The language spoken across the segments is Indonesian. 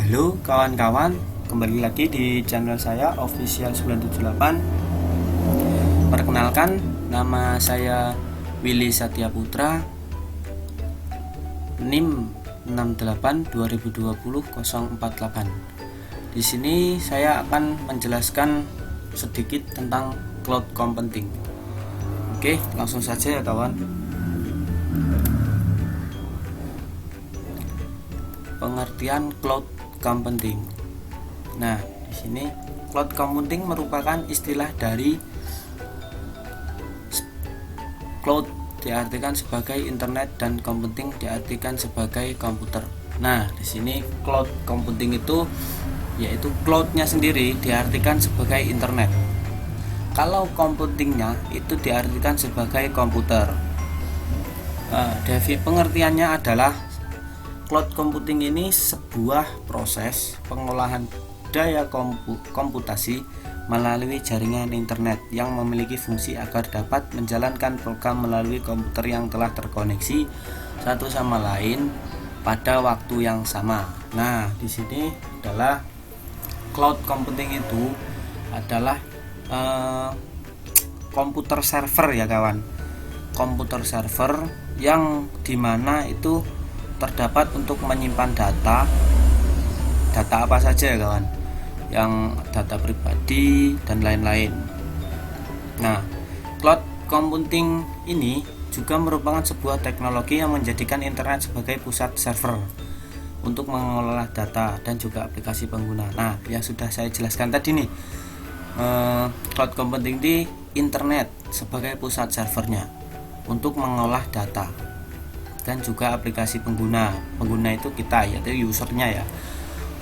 Halo kawan-kawan, kembali lagi di channel saya Official 978. Perkenalkan, nama saya Willy Satya Putra, NIM 682020-048. Di sini saya akan menjelaskan sedikit tentang cloud computing. Oke, langsung saja ya kawan. Pengertian cloud computing. Nah, di sini cloud computing merupakan istilah dari cloud diartikan sebagai internet dan computing diartikan sebagai komputer. Nah, di sini cloud computing itu yaitu cloudnya sendiri diartikan sebagai internet. Kalau computingnya itu diartikan sebagai komputer. Pengertiannya adalah cloud computing ini sebuah proses pengolahan daya komputasi melalui jaringan internet yang memiliki fungsi agar dapat menjalankan program melalui komputer yang telah terkoneksi satu sama lain pada waktu yang sama. Nah, di sini adalah cloud computing itu adalah komputer server ya kawan. Komputer server yang dimana itu terdapat untuk menyimpan data apa saja ya kawan, yang data pribadi dan lain-lain. Nah, cloud computing ini juga merupakan sebuah teknologi yang menjadikan internet sebagai pusat server untuk mengelola data dan juga aplikasi pengguna. Nah, yang sudah saya jelaskan tadi nih, cloud computing di internet sebagai pusat servernya untuk mengolah data dan juga aplikasi pengguna itu kita, yaitu usernya ya.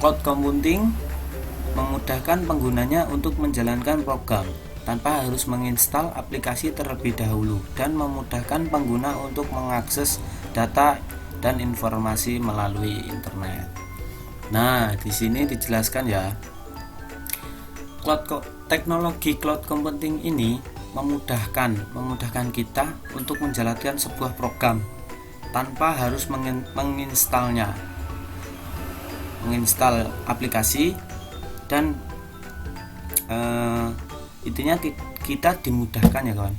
Cloud computing memudahkan penggunanya untuk menjalankan program tanpa harus menginstal aplikasi terlebih dahulu dan memudahkan pengguna untuk mengakses data dan informasi melalui internet. Nah, di sini dijelaskan ya, teknologi cloud computing ini memudahkan kita untuk menjalankan sebuah program tanpa harus menginstal aplikasi dan intinya kita dimudahkan ya kawan,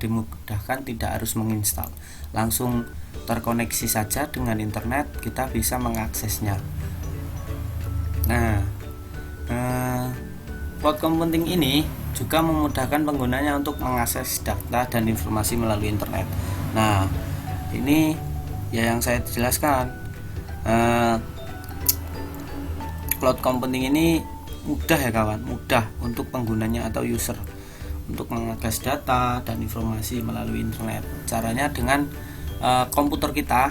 tidak harus menginstal, langsung terkoneksi saja dengan internet, kita bisa mengaksesnya. Nah, cloud computing ini juga memudahkan penggunanya untuk mengakses data dan informasi melalui internet. Nah, ini ya yang saya jelaskan. Cloud computing ini mudah ya kawan, mudah untuk penggunanya atau user untuk mengakses data dan informasi melalui internet. Caranya dengan komputer kita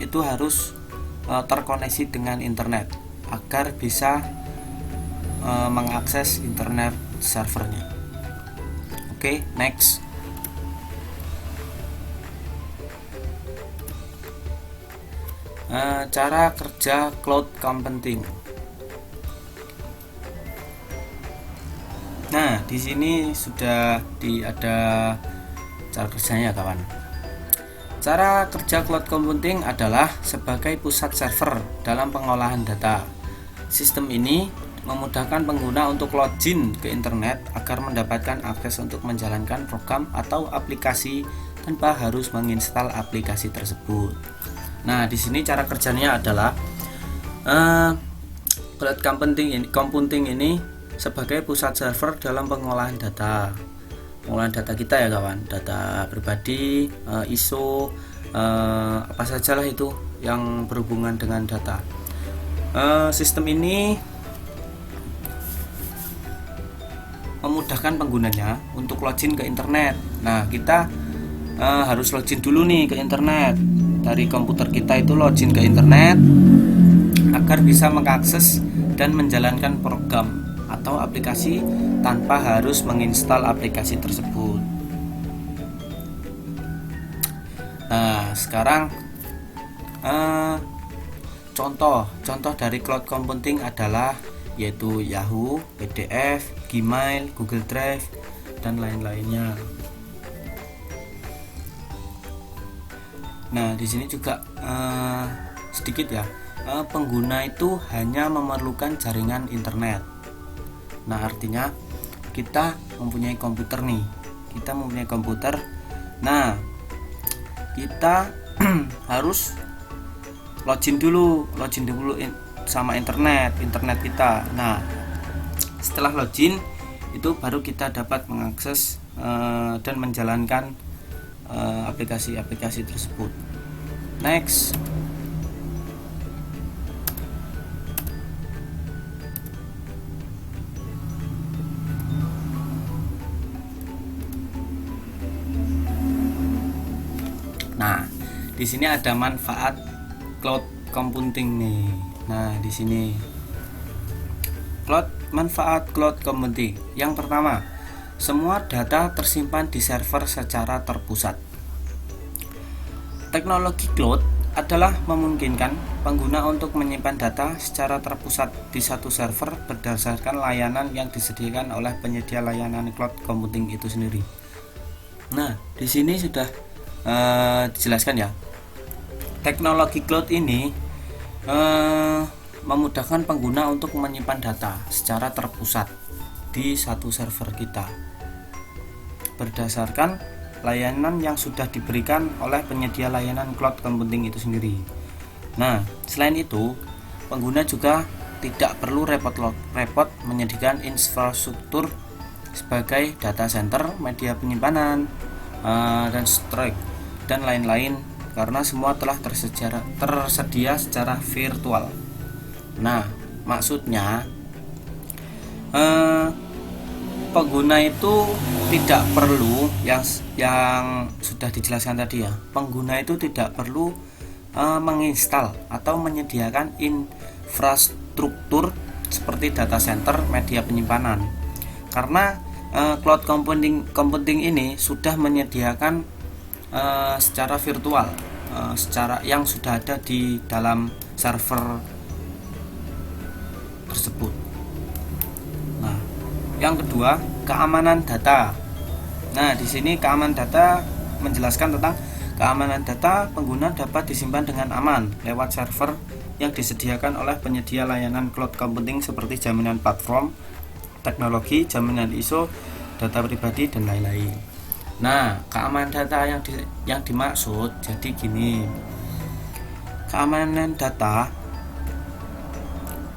itu harus terkoneksi dengan internet agar bisa mengakses internet servernya. Oke, next. Cara kerja cloud computing. Nah, di sini sudah ada cara kerjanya kawan. Cara kerja cloud computing adalah sebagai pusat server dalam pengolahan data. Sistem ini memudahkan pengguna untuk login ke internet agar mendapatkan akses untuk menjalankan program atau aplikasi tanpa harus menginstal aplikasi tersebut. Nah, di sini cara kerjanya adalah cloud computing ini sebagai pusat server dalam pengolahan data kita ya kawan, data pribadi, ISO, apa sajalah itu yang berhubungan dengan data. Sistem ini memudahkan penggunanya untuk login ke internet. Nah, kita harus login dulu nih ke internet. Dari komputer kita itu login ke internet agar bisa mengakses dan menjalankan program atau aplikasi tanpa harus menginstal aplikasi tersebut. Nah, sekarang contoh dari cloud computing adalah yaitu Yahoo, PDF, Gmail, Google Drive dan lain-lainnya. Nah, di sini juga sedikit ya, pengguna itu hanya memerlukan jaringan internet. Nah, artinya kita mempunyai komputer nih. Nah, kita harus login dulu sama internet kita. Nah, setelah login itu baru kita dapat mengakses dan menjalankan aplikasi-aplikasi tersebut. Next. Nah, di sini ada manfaat cloud computing nih. Nah, di sini manfaat cloud computing. Yang pertama, semua data tersimpan di server secara terpusat. Teknologi cloud adalah memungkinkan pengguna untuk menyimpan data secara terpusat di satu server berdasarkan layanan yang disediakan oleh penyedia layanan cloud computing itu sendiri. Nah, di sini sudah dijelaskan ya. Teknologi cloud ini memudahkan pengguna untuk menyimpan data secara terpusat di satu server kita berdasarkan layanan yang sudah diberikan oleh penyedia layanan cloud computing itu sendiri. Nah, selain itu, pengguna juga tidak perlu repot-repot menyediakan infrastruktur sebagai data center, media penyimpanan, dan storage dan lain-lain, karena semua telah tersedia secara virtual. Nah, maksudnya pengguna itu tidak perlu yang sudah dijelaskan tadi ya. Pengguna itu tidak perlu menginstal atau menyediakan infrastruktur seperti data center, media penyimpanan, karena cloud computing ini sudah menyediakan secara virtual, secara yang sudah ada di dalam server tersebut. Nah, yang kedua, keamanan data. Nah, di sini keamanan data menjelaskan tentang keamanan data pengguna dapat disimpan dengan aman lewat server yang disediakan oleh penyedia layanan cloud computing seperti jaminan platform, teknologi, jaminan ISO, data pribadi, dan lain-lain. Nah, keamanan data yang dimaksud jadi gini. Keamanan data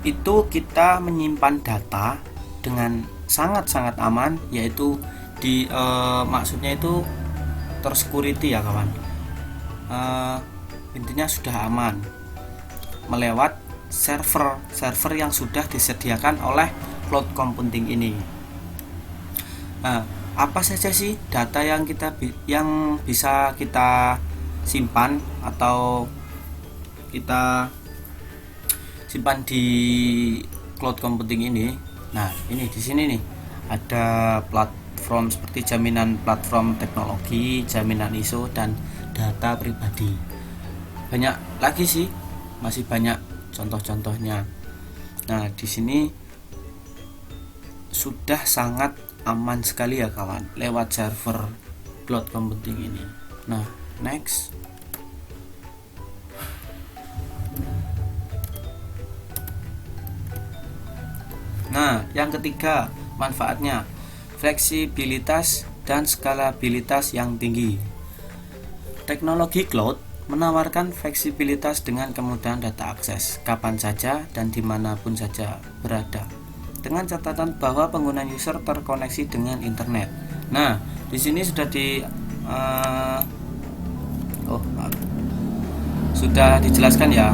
itu kita menyimpan data dengan sangat-sangat aman, yaitu maksudnya itu tersecurity ya kawan. Intinya sudah aman melewat server yang sudah disediakan oleh cloud computing ini. Nah, apa saja sih data yang bisa kita simpan atau kita simpan di cloud computing ini? Nah, ini di sini nih ada platform seperti jaminan platform teknologi, jaminan ISO, dan data pribadi. Banyak lagi sih, masih banyak contoh-contohnya. Nah, di sini sudah sangat aman sekali ya kawan lewat server cloud computing ini. Nah, next. Nah, yang ketiga manfaatnya fleksibilitas dan skalabilitas yang tinggi. Teknologi cloud menawarkan fleksibilitas dengan kemudahan data akses kapan saja dan dimanapun saja berada, dengan catatan bahwa pengguna user terkoneksi dengan internet. Nah, di sini sudah dijelaskan ya.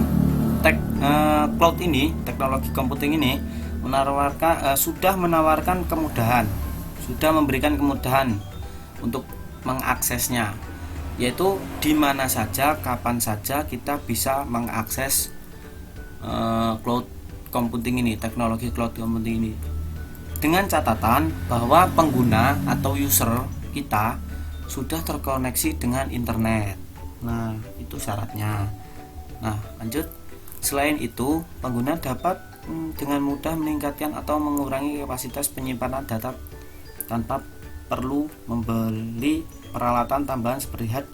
Cloud ini, teknologi computing ini sudah memberikan kemudahan untuk mengaksesnya, yaitu di mana saja, kapan saja kita bisa mengakses cloud computing ini, teknologi cloud computing ini, dengan catatan bahwa pengguna atau user kita sudah terkoneksi dengan internet. Nah, itu syaratnya. Nah, lanjut. Selain itu, pengguna dapat dengan mudah meningkatkan atau mengurangi kapasitas penyimpanan data tanpa perlu membeli peralatan tambahan seperti hard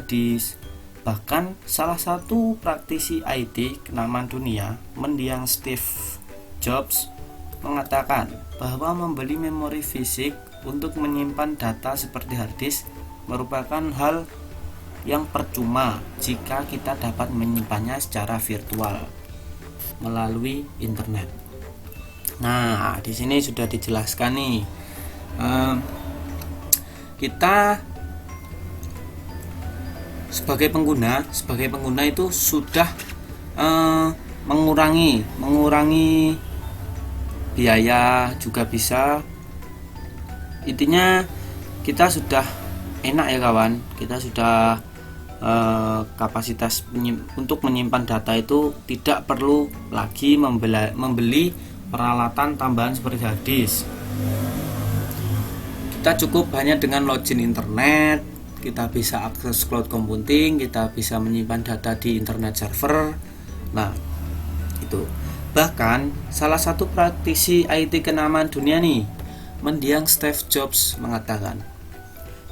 disk, Bahkan salah satu praktisi IT kenamaan dunia, mendiang Steve Jobs, mengatakan bahwa membeli memori fisik untuk menyimpan data seperti hard disk merupakan hal yang percuma jika kita dapat menyimpannya secara virtual melalui internet. Nah, di sini sudah dijelaskan nih. Kita sebagai pengguna itu sudah mengurangi biaya juga bisa. Intinya kita sudah enak ya kawan, kita sudah kapasitas untuk menyimpan data itu tidak perlu lagi membeli peralatan tambahan seperti hard disk. Kita cukup hanya dengan login internet, kita bisa akses cloud computing, kita bisa menyimpan data di internet server. Nah, itu. Bahkan salah satu praktisi IT kenamaan dunia nih, mendiang Steve Jobs, mengatakan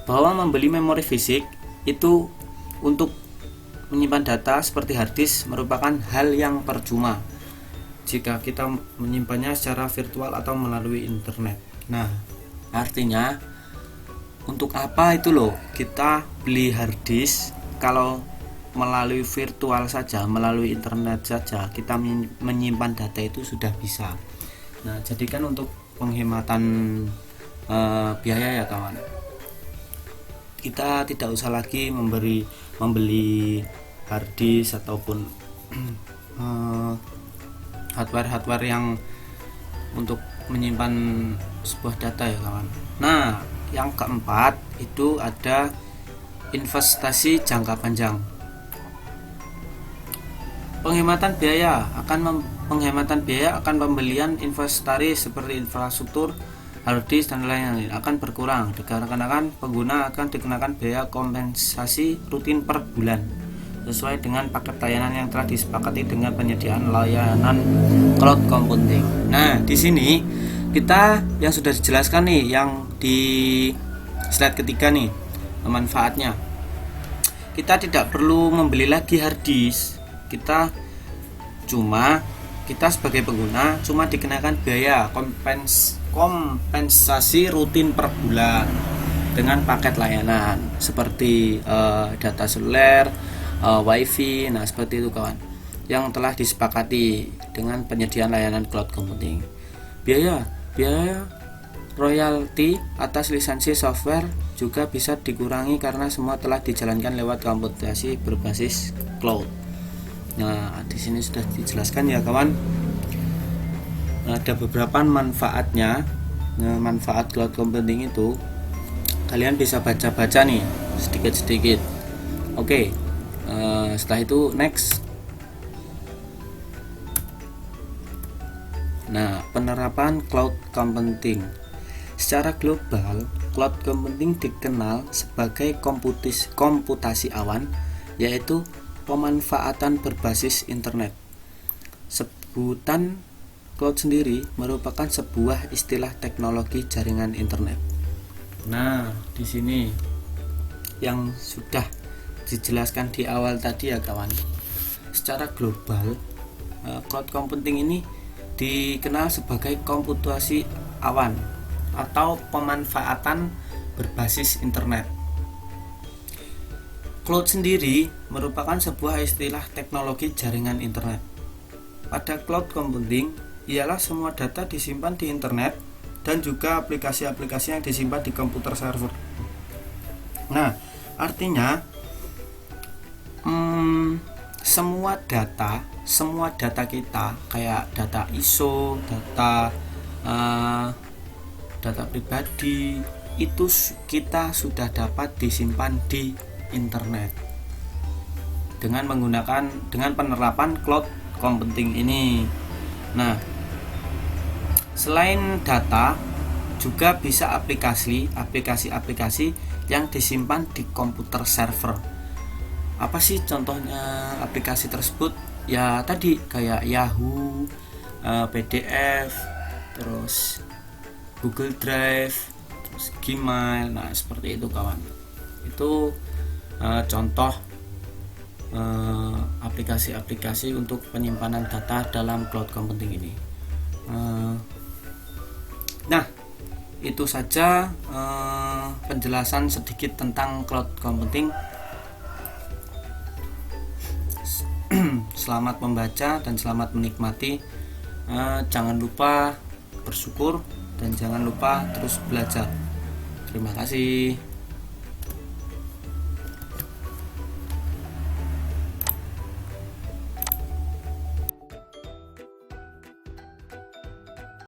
bahwa membeli memori fisik itu untuk menyimpan data seperti hard disk merupakan hal yang percuma jika kita menyimpannya secara virtual atau melalui internet. Nah, artinya untuk apa itu loh kita beli hard disk kalau melalui virtual saja, melalui internet saja kita menyimpan data itu sudah bisa. Nah, jadikan untuk penghematan biaya ya kawan. Kita tidak usah lagi membeli hard disk ataupun hardware yang untuk menyimpan sebuah data ya kawan. Nah, yang keempat itu ada investasi jangka panjang. Penghematan biaya akan pembelian investasi seperti infrastruktur, hard disk dan lain-lain akan berkurang dikarenakan pengguna akan dikenakan biaya kompensasi rutin per bulan sesuai dengan paket layanan yang telah disepakati dengan penyediaan layanan cloud computing. Nah, di sini kita yang sudah dijelaskan nih, yang di slide ketiga nih, manfaatnya. Kita tidak perlu membeli lagi hard disk. Kita sebagai pengguna cuma dikenakan biaya kompensasi rutin per bulan dengan paket layanan seperti data seluler, wifi, nah seperti itu kawan, yang telah disepakati dengan penyediaan layanan cloud computing. Biaya royalti atas lisensi software juga bisa dikurangi karena semua telah dijalankan lewat komputasi berbasis cloud. Nah, di sini sudah dijelaskan ya kawan. Ada beberapa manfaatnya. Nah, manfaat cloud computing itu kalian bisa baca-baca nih sedikit-sedikit. Oke. Setelah itu next. Nah, penerapan cloud computing. Secara global, cloud computing dikenal sebagai komputasi awan, yaitu pemanfaatan berbasis internet. Sebutan cloud sendiri merupakan sebuah istilah teknologi jaringan internet. Nah, di sini yang sudah dijelaskan di awal tadi ya kawan. Secara global, cloud computing ini dikenal sebagai komputasi awan atau pemanfaatan berbasis internet. Cloud sendiri merupakan sebuah istilah teknologi jaringan internet. Pada cloud computing ialah semua data disimpan di internet dan juga aplikasi-aplikasi yang disimpan di komputer server. Nah, artinya semua data kita kayak data ISO, data pribadi itu kita sudah dapat disimpan di internet dengan penerapan cloud computing ini. Nah, selain data juga bisa aplikasi yang disimpan di komputer server. Apa sih contohnya aplikasi tersebut? Ya tadi kayak Yahoo, PDF, terus Google Drive, terus Gmail. Nah, seperti itu kawan. Itu contoh aplikasi-aplikasi untuk penyimpanan data dalam cloud computing ini. Nah, itu saja penjelasan sedikit tentang cloud computing. Selamat membaca dan selamat menikmati. Jangan lupa bersyukur dan jangan lupa terus belajar. Terima kasih.